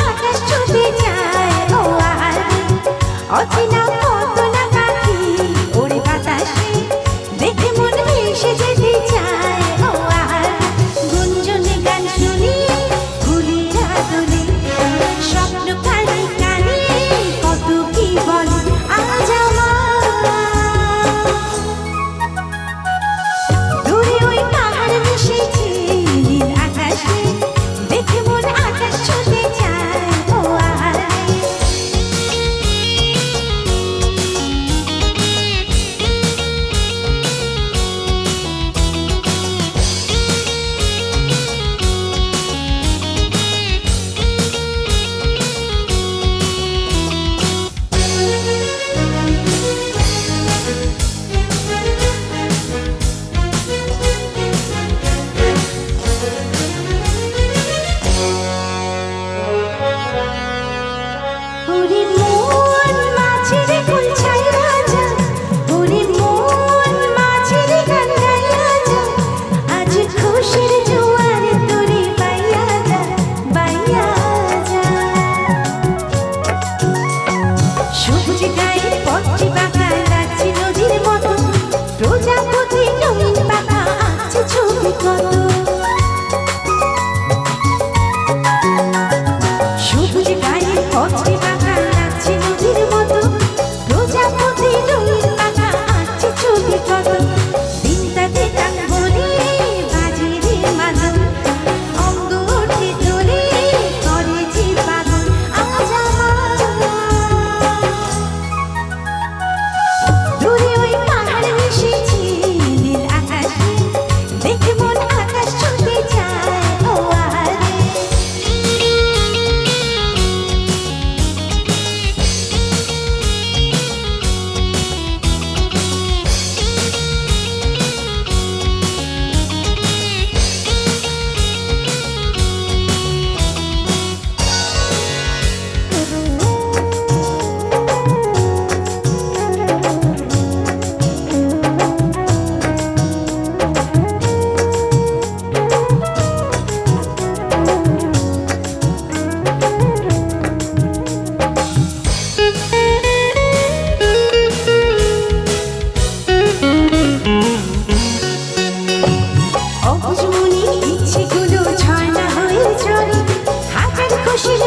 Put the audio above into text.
আকাশ ছুটে যায় ও আহারে অচেনা কত না পাখি ওরে বাতাসে দেখে মন ভেসে যেতে চায় ও আহারে গুঞ্জনে গান শুনি ফুলের আদলে স্বপ্ন কানে কানে কত কি বলে আজ দূরে ওই পাহাড় মিশেছে নীল আকাশে দেখে মন আকাশ ছুটে যায় ও আহারে ওরে মন মাঝের কুল ছাইরা যা ওরে মন মাঝের গান গাইয়া যা আজ খুশির জোয়ার তোরে বাইয়া যা সবুজ গায়ের পথটি বাঁকা লাগছে নদীর মতো প্রজাপতি রঙিন পাখা আঁকছে ছবি কত সবুজ গায়ের পথটি বাঁকা লাগছে নদীর মতো প্রজাপতি রঙিন পাখা আঁকছে ছবি কত দিনটাতে টান বলে বাজে রে মাদল অঙ্গ ওঠে তোরে করে যে পাগল আজ দূরে ওই পাহাড় মিশেছে নীল আকাশে দেখে মন আকাশ ছুটে যায় ও আহারে অবুঝ মনে ইচ্ছেগুলো ঝর্ণা হয়ে ঝরে হাজার খুশির